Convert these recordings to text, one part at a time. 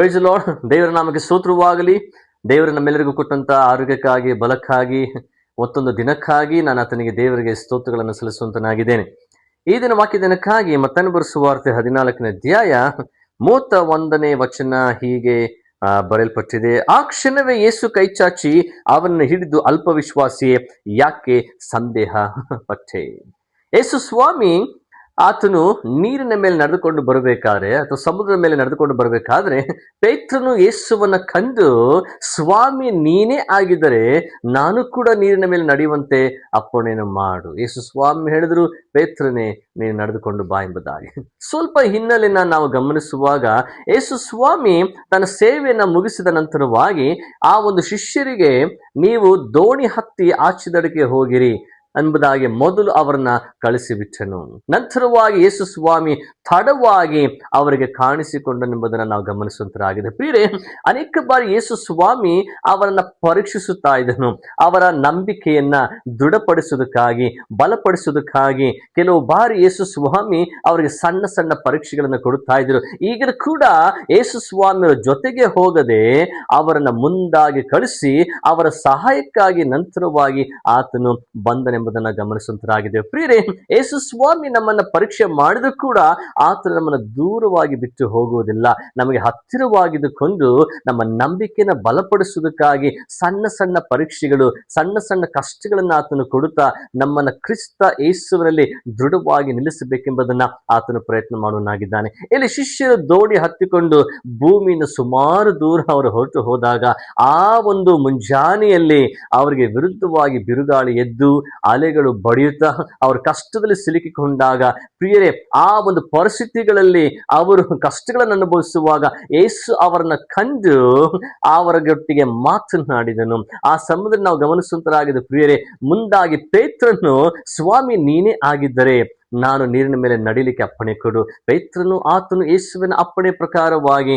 Price lord. ದೇವರ ನಾಮಕ್ಕೆ ಸ್ತೋತ್ರವಾಗಲಿ. ದೇವರು ನಮ್ಮೆಲ್ಲರಿಗೂ ಕೊಟ್ಟಂತ ಆರೋಗ್ಯಕ್ಕಾಗಿ, ಬಲಕ್ಕಾಗಿ, ಮತ್ತೊಂದು ದಿನಕ್ಕಾಗಿ ನಾನು ಆತನಿಗೆ ದೇವರಿಗೆ ಸ್ತೋತ್ರಗಳನ್ನು ಸಲ್ಲಿಸುವಂತನಾಗಿದ್ದೇನೆ. ಈ ದಿನ ವಾಕ್ಯ ದಿನಕ್ಕಾಗಿ ಮತ್ತನ್ನು ಸುವಾರ್ತೆ 14ನೇ ಅಧ್ಯಾಯ 31ನೇ ವಚನ ಹೀಗೆ ಬರೆಯಲ್ಪಟ್ಟಿದೆ. ಆ ಕ್ಷಣವೇ ಯೇಸು ಕೈಚಾಚಿ ಅವನನ್ನು ಹಿಡಿದು, ಅಲ್ಪವಿಶ್ವಾಸಿಯೇ, ಯಾಕೆ ಸಂದೇಹ ಪಟ್ಟೆ? ಯೇಸು ಸ್ವಾಮಿ ಆತನು ನೀರಿನ ಮೇಲೆ ನಡೆದುಕೊಂಡು ಬರಬೇಕಾದ್ರೆ ಅಥವಾ ಸಮುದ್ರದ ಮೇಲೆ ನಡೆದುಕೊಂಡು ಬರಬೇಕಾದ್ರೆ ಪೇತ್ರನು ಯೇಸುವನ್ನ ಕಂಡು, ಸ್ವಾಮಿ ನೀನೇ ಆಗಿದ್ದರೆ ನಾನು ಕೂಡ ನೀರಿನ ಮೇಲೆ ನಡೆಯುವಂತೆ ಅಪ್ಪಣೆಯನ್ನು ಮಾಡು. ಯೇಸು ಸ್ವಾಮಿ ಹೇಳಿದ್ರು, ಪೇತ್ರನೇ ನೀನು ನಡೆದುಕೊಂಡು ಬಾ ಎಂಬುದಾಗಿ. ಸ್ವಲ್ಪ ಹಿನ್ನೆಲೆಯನ್ನ ನಾವು ಗಮನಿಸುವಾಗ, ಯೇಸು ಸ್ವಾಮಿ ತನ್ನ ಸೇವೆಯನ್ನ ಮುಗಿಸಿದ ನಂತರವಾಗಿ ಆ ಒಂದು ಶಿಷ್ಯರಿಗೆ, ನೀವು ದೋಣಿ ಹತ್ತಿ ಆಚೆದಡಿಗೆ ಹೋಗಿರಿ ಎಂಬುದಾಗಿ ಮೊದಲು ಅವರನ್ನ ಕಳಿಸಿಬಿಟ್ಟನು. ನಂತರವಾಗಿ ಯೇಸು ಸ್ವಾಮಿ ತಡವಾಗಿ ಅವರಿಗೆ ಕಾಣಿಸಿಕೊಂಡನೆಂಬುದನ್ನು ನಾವು ಗಮನಿಸುವಂತರಾಗಿದೆ. ಪ್ರಿಯರೇ, ಅನೇಕ ಬಾರಿ ಯೇಸು ಸ್ವಾಮಿ ಅವರನ್ನ ಪರೀಕ್ಷಿಸುತ್ತಾ ಇದ್ದನು. ಅವರ ನಂಬಿಕೆಯನ್ನ ದೃಢಪಡಿಸುವುದಕ್ಕಾಗಿ, ಬಲಪಡಿಸುವುದಕ್ಕಾಗಿ ಕೆಲವು ಬಾರಿ ಯೇಸು ಸ್ವಾಮಿ ಅವರಿಗೆ ಸಣ್ಣ ಸಣ್ಣ ಪರೀಕ್ಷೆಗಳನ್ನು ಕೊಡುತ್ತಾ ಇದ್ರು. ಈಗ ಕೂಡ ಯೇಸು ಸ್ವಾಮಿಯವರ ಜೊತೆಗೆ ಹೋಗದೆ ಅವರನ್ನ ಮುಂದಾಗಿ ಕಳಿಸಿ ಅವರ ಸಹಾಯಕ್ಕಾಗಿ ನಂತರವಾಗಿ ಆತನು ಬಂದನೆಂಬುದನ್ನ ಗಮನಿಸುವಂತರಾಗಿದೆ. ಪ್ರಿಯರೇ, ಯೇಸು ಸ್ವಾಮಿ ನಮ್ಮನ್ನ ಪರೀಕ್ಷೆ ಮಾಡಿದ್ರು ಕೂಡ ಆತನು ನಮ್ಮನ್ನ ದೂರವಾಗಿ ಬಿಟ್ಟು ಹೋಗುವುದಿಲ್ಲ. ನಮಗೆ ಹತ್ತಿರವಾಗಿದ್ದುಕೊಂಡು ನಮ್ಮ ನಂಬಿಕೆನ ಬಲಪಡಿಸುವುದಕ್ಕಾಗಿ ಸಣ್ಣ ಸಣ್ಣ ಪರೀಕ್ಷೆಗಳು, ಸಣ್ಣ ಸಣ್ಣ ಕಷ್ಟಗಳನ್ನ ಆತನು ಕೊಡುತ್ತಾ ನಮ್ಮನ್ನ ಕ್ರಿಸ್ತ ಯೇಸುವಿನಲ್ಲಿ ದೃಢವಾಗಿ ನಿಲ್ಲಿಸಬೇಕೆಂಬುದನ್ನ ಆತನು ಪ್ರಯತ್ನ ಮಾಡುವನಾಗಿದ್ದಾನೆ. ಇಲ್ಲಿ ಶಿಷ್ಯರು ದೋಣಿ ಹತ್ತಿಕೊಂಡು ಭೂಮಿಯಿಂದ ಸುಮಾರು ದೂರ ಅವರು ಹೊರಟು ಹೋದಾಗ ಆ ಒಂದು ಮುಂಜಾನೆಯಲ್ಲಿ ಅವರಿಗೆ ವಿರುದ್ಧವಾಗಿ ಬಿರುಗಾಳಿ ಎದ್ದು ಅಲೆಗಳು ಬಡಿಯುತ್ತಾ ಅವರು ಕಷ್ಟದಲ್ಲಿ ಸಿಲುಕಿಕೊಂಡಾಗ, ಪ್ರಿಯರೇ, ಆ ಒಂದು ಪರಿಸ್ಥಿತಿಗಳಲ್ಲಿ ಅವರು ಕಷ್ಟಗಳನ್ನು ಅನುಭವಿಸುವಾಗ ಯೇಸು ಅವರನ್ನ ಕಂಡು ಅವರೊಟ್ಟಿಗೆ ಮಾತನಾಡಿದನು. ಆ ಸಮಯದಲ್ಲಿ ನಾವು ಗಮನಿಸುವಂತರಾಗಿದೆ. ಪ್ರಿಯರೇ, ಮುಂದಾಗಿ ಪೇತ್ರನು, ಸ್ವಾಮಿ ನೀನೇ ಆಗಿದ್ದರೆ ನಾನು ನೀರಿನ ಮೇಲೆ ನಡಿಲಿಕ್ಕೆ ಅಪ್ಪಣೆ ಕೊಡು. ಪೇತ್ರನು ಆತನು ಯೇಸುವಿನ ಅಪ್ಪಣೆ ಪ್ರಕಾರವಾಗಿ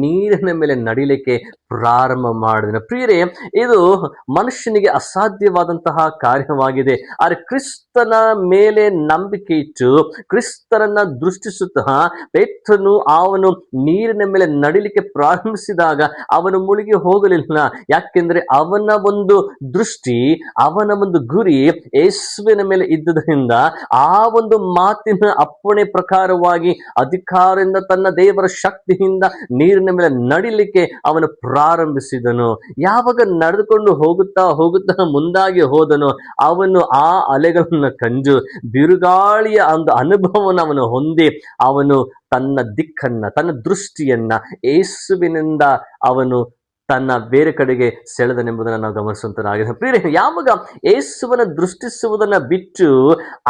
ನೀರಿನ ಮೇಲೆ ನಡಿಲಿಕ್ಕೆ ಪ್ರಾರಂಭ ಮಾಡಿದನು. ಪ್ರಿಯರೇ, ಇದು ಮನುಷ್ಯನಿಗೆ ಅಸಾಧ್ಯವಾದಂತಹ ಕಾರ್ಯವಾಗಿದೆ. ಆದರೆ ಕ್ರಿಸ್ತನ ಮೇಲೆ ನಂಬಿಕೆ ಇಟ್ಟು ಕ್ರಿಸ್ತನನ್ನ ದೃಷ್ಟಿಸುತ್ತಾ ಪೇತ್ರನು ಅವನು ನೀರಿನ ಮೇಲೆ ನಡಿಲಿಕ್ಕೆ ಪ್ರಾರಂಭಿಸಿದಾಗ ಅವನು ಮುಳುಗಿ ಹೋಗಲಿಲ್ಲ. ಯಾಕೆಂದ್ರೆ ಅವನ ಒಂದು ದೃಷ್ಟಿ, ಅವನ ಒಂದು ಗುರಿ ಯೇಸುವಿನ ಮೇಲೆ ಇದ್ದುದರಿಂದ ಆ ಒಂದು ಮಾತಿನ ಅಪ್ಪಣೆ ಪ್ರಕಾರವಾಗಿ ಅಧಿಕಾರದಿಂದ ತನ್ನ ದೇವರ ಶಕ್ತಿಯಿಂದ ನೀರಿನ ಮೇಲೆ ನಡಿಲಿಕ್ಕೆ ಅವನು ಪ್ರಾರಂಭಿಸಿದನು. ಯಾವಾಗ ನಡೆದುಕೊಂಡು ಹೋಗುತ್ತಾ ಹೋಗುತ್ತಾ ಮುಂದಾಗಿ ಹೋದನು, ಅವನು ಆ ಅಲೆಗಳನ್ನು ಕಂಡು ಬಿರುಗಾಳಿಯ ಒಂದು ಅನುಭವವನ್ನು ಅವನು ಹೊಂದಿ ಅವನು ತನ್ನ ದಿಕ್ಕನ್ನ, ತನ್ನ ದೃಷ್ಟಿಯನ್ನ ಯೇಸುವಿನಿಂದ ಅವನು ತನ್ನ ಬೇರೆ ಕಡೆಗೆ ಸೆಳೆದನೆಂಬುದನ್ನು ನಾವು ಗಮನಿಸುವಂತರಾಗಿದೆ. ಪ್ರಿಯರೇ, ಯಾವಾಗ ಯೇಸುವನ್ನ ದೃಷ್ಟಿಸುವುದನ್ನ ಬಿಟ್ಟು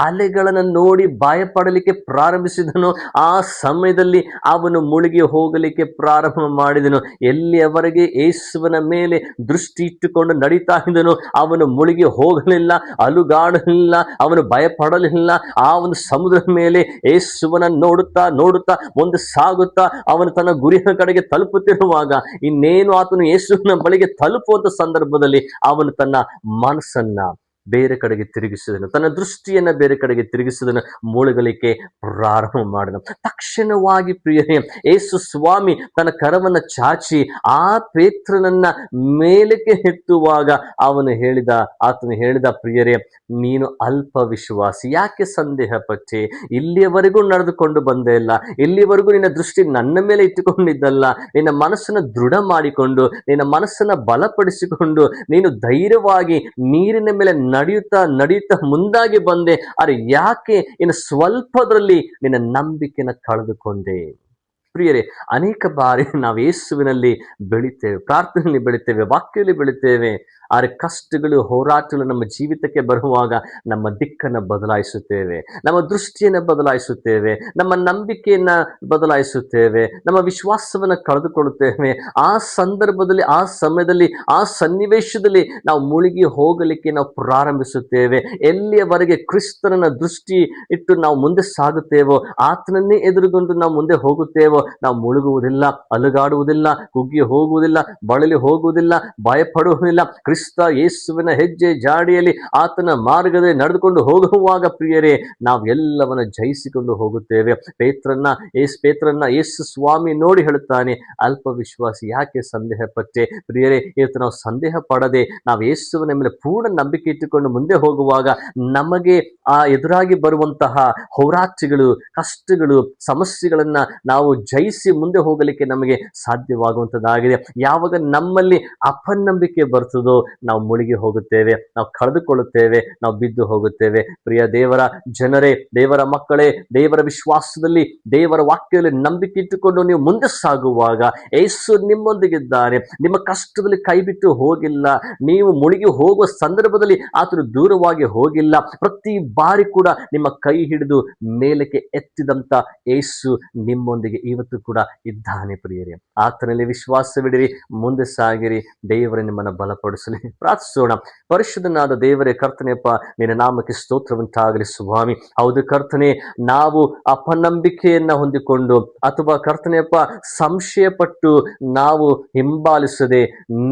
ಅಲೆಗಳನ್ನು ನೋಡಿ ಭಯಪಡಲಿಕ್ಕೆ ಪ್ರಾರಂಭಿಸಿದನು, ಆ ಸಮಯದಲ್ಲಿ ಅವನು ಮುಳುಗಿ ಹೋಗಲಿಕ್ಕೆ ಪ್ರಾರಂಭ ಮಾಡಿದನು. ಎಲ್ಲಿಯವರೆಗೆ ಯೇಸುವನ ಮೇಲೆ ದೃಷ್ಟಿ ಇಟ್ಟುಕೊಂಡು ನಡೀತಾ ಇದ್ದನು, ಅವನು ಮುಳುಗಿ ಹೋಗಲಿಲ್ಲ, ಅಲುಗಾಡಲಿಲ್ಲ, ಅವನು ಭಯಪಡಲಿಲ್ಲ. ಆ ಒಂದು ಸಮುದ್ರದ ಮೇಲೆ ಯೇಸುವನ ನೋಡುತ್ತಾ ನೋಡುತ್ತಾ ಮುಂದೆ ಸಾಗುತ್ತಾ ಅವನು ತನ್ನ ಗುರಿಯ ಕಡೆಗೆ ತಲುಪುತ್ತಿರುವಾಗ, ಇನ್ನೇನು ಆತನು ಯೇಸುವಿನ ಬಳಿಗೆ ತಲುಪುವಂತ ಸಂದರ್ಭದಲ್ಲಿ ಅವನು ತನ್ನ ಮನಸ್ಸನ್ನ ಬೇರೆ ಕಡೆಗೆ ತಿರುಗಿಸಿದನು, ತನ್ನ ದೃಷ್ಟಿಯನ್ನ ಬೇರೆ ಕಡೆಗೆ ತಿರುಗಿಸಿದನು, ಮುಳುಗಲಿಕ್ಕೆ ಪ್ರಾರಂಭ ಮಾಡಿದನು. ತಕ್ಷಣವಾಗಿ ಪ್ರಿಯರೇ, ಯೇಸು ಸ್ವಾಮಿ ತನ್ನ ಕರವನ್ನ ಚಾಚಿ ಆ ಪೇತ್ರನನ್ನ ಮೇಲಕ್ಕೆ ಎತ್ತುವಾಗ ಆತನು ಹೇಳಿದ, ಪ್ರಿಯರೇ, ನೀನು ಅಲ್ಪ ವಿಶ್ವಾಸಿ, ಯಾಕೆ ಸಂದೇಹ ಪಟ್ಟೆ? ಇಲ್ಲಿಯವರೆಗೂ ನಡೆದುಕೊಂಡು ಬಂದೇ ಇಲ್ಲ, ಇಲ್ಲಿವರೆಗೂ ನಿನ್ನ ದೃಷ್ಟಿ ನನ್ನ ಮೇಲೆ ಇಟ್ಟುಕೊಂಡಿದ್ದಲ್ಲ. ನಿನ್ನ ಮನಸ್ಸನ್ನು ದೃಢ ಮಾಡಿಕೊಂಡು, ನಿನ್ನ ಮನಸ್ಸನ್ನ ಬಲಪಡಿಸಿಕೊಂಡು ನೀನು ಧೈರ್ಯವಾಗಿ ನೀರಿನ ಮೇಲೆ ನಡೆಯುತ್ತಾ ಮುಂದಾಗಿ ಬಂದೆ. ಅರೆ, ಯಾಕೆ ಇನ್ನು ಸ್ವಲ್ಪದಲ್ಲಿ ನಿನ್ನ ನಂಬಿಕೆನ ಕಳೆದುಕೊಂಡೆ? ಪ್ರಿಯರೇ, ಅನೇಕ ಬಾರಿ ನಾವು ಯೇಸುವಿನಲ್ಲಿ ಬೆಳಿತೇವೆ, ಪ್ರಾರ್ಥನೆಯಲ್ಲಿ ಬೆಳಿತೇವೆ, ವಾಕ್ಯದಲ್ಲಿ ಬೆಳಿತೇವೆ. ಆದರೆ ಕಷ್ಟಗಳು, ಹೋರಾಟಗಳು ನಮ್ಮ ಜೀವಿತಕ್ಕೆ ಬರುವಾಗ ನಮ್ಮ ದಿಕ್ಕನ್ನು ಬದಲಾಯಿಸುತ್ತೇವೆ, ನಮ್ಮ ದೃಷ್ಟಿಯನ್ನು ಬದಲಾಯಿಸುತ್ತೇವೆ, ನಮ್ಮ ನಂಬಿಕೆಯನ್ನ ಬದಲಾಯಿಸುತ್ತೇವೆ, ನಮ್ಮ ವಿಶ್ವಾಸವನ್ನು ಕಳೆದುಕೊಳ್ಳುತ್ತೇವೆ. ಆ ಸಂದರ್ಭದಲ್ಲಿ, ಆ ಸಮಯದಲ್ಲಿ, ಆ ಸನ್ನಿವೇಶದಲ್ಲಿ ನಾವು ಮುಳುಗಿ ಹೋಗಲಿಕ್ಕೆ ನಾವು ಪ್ರಾರಂಭಿಸುತ್ತೇವೆ. ಎಲ್ಲಿಯವರೆಗೆ ಕ್ರಿಸ್ತನನ್ನ ದೃಷ್ಟಿ ಇಟ್ಟು ನಾವು ಮುಂದೆ ಸಾಗುತ್ತೇವೋ, ಆತನನ್ನೇ ಎದುರುಗೊಂಡು ನಾವು ಮುಂದೆ ಹೋಗುತ್ತೇವೋ, ನಾವು ಮುಳುಗುವುದಿಲ್ಲ, ಅಲುಗಾಡುವುದಿಲ್ಲ, ಕುಗ್ಗಿ ಹೋಗುವುದಿಲ್ಲ, ಬಳಲಿ ಹೋಗುವುದಿಲ್ಲ, ಭಯಪಡುವುದಿಲ್ಲ. ಅನುಸರಿಸ್ತಾ ಯೇಸುವಿನ ಹೆಜ್ಜೆ ಜಾಡಿಯಲ್ಲಿ ಆತನ ಮಾರ್ಗದಲ್ಲಿ ನಡೆದುಕೊಂಡು ಹೋಗುವಾಗ ಪ್ರಿಯರೇ, ನಾವೆಲ್ಲವನ್ನ ಜಯಿಸಿಕೊಂಡು ಹೋಗುತ್ತೇವೆ. ಪೇತ್ರನ್ನ ಯೇಸು ಸ್ವಾಮಿ ನೋಡಿ ಹೇಳುತ್ತಾನೆ, ಅಲ್ಪ ವಿಶ್ವಾಸಿ ಯಾಕೆ ಸಂದೇಹ ಪಟ್ಟೆ? ಪ್ರಿಯರೇ, ಇವತ್ತು ನಾವು ಸಂದೇಹ ಪಡದೆ ನಾವು ಯೇಸುವಿನ ಮೇಲೆ ಪೂರ್ಣ ನಂಬಿಕೆ ಇಟ್ಟುಕೊಂಡು ಮುಂದೆ ಹೋಗುವಾಗ ನಮಗೆ ಆ ಎದುರಾಗಿ ಬರುವಂತಹ ಹೋರಾಟಗಳು, ಕಷ್ಟಗಳು, ಸಮಸ್ಯೆಗಳನ್ನ ನಾವು ಜಯಿಸಿ ಮುಂದೆ ಹೋಗಲಿಕ್ಕೆ ನಮಗೆ ಸಾಧ್ಯವಾಗುವಂಥದ್ದಾಗಿದೆ. ಯಾವಾಗ ನಮ್ಮಲ್ಲಿ ಅಪನಂಬಿಕೆ ಬರ್ತದೋ ನಾವು ಮುಳುಗಿ ಹೋಗುತ್ತೇವೆ, ನಾವು ಕಳೆದುಕೊಳ್ಳುತ್ತೇವೆ, ನಾವು ಬಿದ್ದು ಹೋಗುತ್ತೇವೆ. ಪ್ರಿಯ ದೇವರ ಜನರೇ, ದೇವರ ಮಕ್ಕಳೇ, ದೇವರ ವಿಶ್ವಾಸದಲ್ಲಿ, ದೇವರ ವಾಕ್ಯದಲ್ಲಿ ನಂಬಿಕೆ ಇಟ್ಟುಕೊಂಡು ನೀವು ಮುಂದೆ ಸಾಗುವಾಗ ಯೇಸು ನಿಮ್ಮೊಂದಿಗಿದ್ದಾರೆ. ನಿಮ್ಮ ಕಷ್ಟದಲ್ಲಿ ಕೈ ಬಿಟ್ಟು ಹೋಗಿಲ್ಲ. ನೀವು ಮುಳುಗಿ ಹೋಗುವ ಸಂದರ್ಭದಲ್ಲಿ ಆತನು ದೂರವಾಗಿ ಹೋಗಿಲ್ಲ. ಪ್ರತಿ ಬಾರಿ ಕೂಡ ನಿಮ್ಮ ಕೈ ಹಿಡಿದು ಮೇಲಕ್ಕೆ ಎತ್ತಿದಂತ ಯೇಸು ನಿಮ್ಮೊಂದಿಗೆ ಇವತ್ತು ಕೂಡ ಇದ್ದಾನೆ. ಪ್ರಿಯರೇ, ಆತನಲ್ಲಿ ವಿಶ್ವಾಸವಿಡಿರಿ, ಮುಂದೆ ಸಾಗಿರಿ, ದೇವರೇ ನಿಮ್ಮನ್ನು ಬಲಪಡಿಸಲಿ. ಪ್ರಾರ್ಥಿಸೋಣ. ಪರಿಶುದ್ಧನಾದ ದೇವರೇ, ಕರ್ತನೆಯಪ್ಪ, ನಿನ್ನ ನಾಮಕ್ಕೆ ಸ್ತೋತ್ರವುಂಟಾಗಲಿ ಸ್ವಾಮಿ. ಹೌದು ಕರ್ತನೆ, ನಾವು ಅಪನಂಬಿಕೆಯನ್ನ ಹೊಂದಿಕೊಂಡು ಅಥವಾ ಕರ್ತನೆಯಪ್ಪ ಸಂಶಯ ಪಟ್ಟು ನಾವು ಹಿಂಬಾಲಿಸದೆ,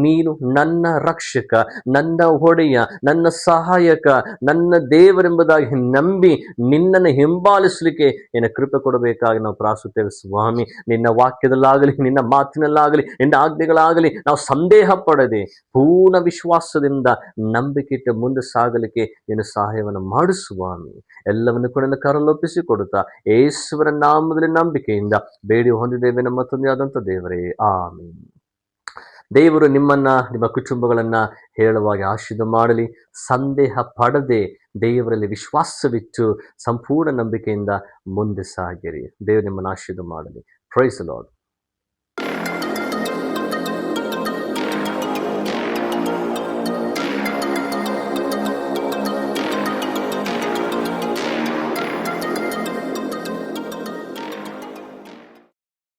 ನೀನು ನನ್ನ ರಕ್ಷಕ, ನನ್ನ ಒಡೆಯ, ನನ್ನ ಸಹಾಯಕ, ನನ್ನ ದೇವರೆಂಬುದಾಗಿ ನಂಬಿ ನಿನ್ನನ್ನು ಹಿಂಬಾಲಿಸಲಿಕ್ಕೆ ನಿನ್ನ ಕೃಪೆ ಕೊಡಬೇಕಾಗಿ ನಾವು ಪ್ರಾರ್ಥಿಸುತ್ತೇವೆ ಸ್ವಾಮಿ. ನಿನ್ನ ವಾಕ್ಯದಲ್ಲಾಗಲಿ, ನಿನ್ನ ಮಾತಿನಲ್ಲಾಗಲಿ, ನಿನ್ನ ಆಜ್ಞೆಗಳಾಗಲಿ ನಾವು ಸಂದೇಹ ಪಡದೆ ಪೂರ್ಣ ವಿಶ್ವಾಸದಿಂದ ನಂಬಿಕೆ ಇಟ್ಟು ಮುಂದೆ ಸಾಗಲಿಕ್ಕೆ ನಿನ್ನ ಸಹಾಯವನ್ನು ಮಾಡು ಸ್ವಾಮಿ. ಎಲ್ಲವನ್ನು ಕೂಡ ನನ್ನ ಕರಲೊಪ್ಪಿಸಿ ಕೊಡುತ್ತಾ ಯೇಸುವಿನ ನಾಮದಲ್ಲಿ ನಂಬಿಕೆಯಿಂದ ಬೇಡಿ ಹೊಂದಿದ್ದೇವೆ ನಮ್ಮ ತಂದೆಯಾದಂಥ ದೇವರೇ, ಆಮೀನ್. ದೇವರು ನಿಮ್ಮನ್ನ, ನಿಮ್ಮ ಕುಟುಂಬಗಳನ್ನ ಹೇಳುವಾಗಿ ಆಶೀರ್ವಾದ ಮಾಡಲಿ. ಸಂದೇಹ ಪಡದೆ ದೇವರಲ್ಲಿ ವಿಶ್ವಾಸವಿಟ್ಟು ಸಂಪೂರ್ಣ ನಂಬಿಕೆಯಿಂದ ಮುಂದೆ ಸಾಗಿರಿ. ದೇವರು ನಿಮ್ಮನ್ನು ಆಶೀರ್ವಾದ ಮಾಡಲಿ. Praise the lord.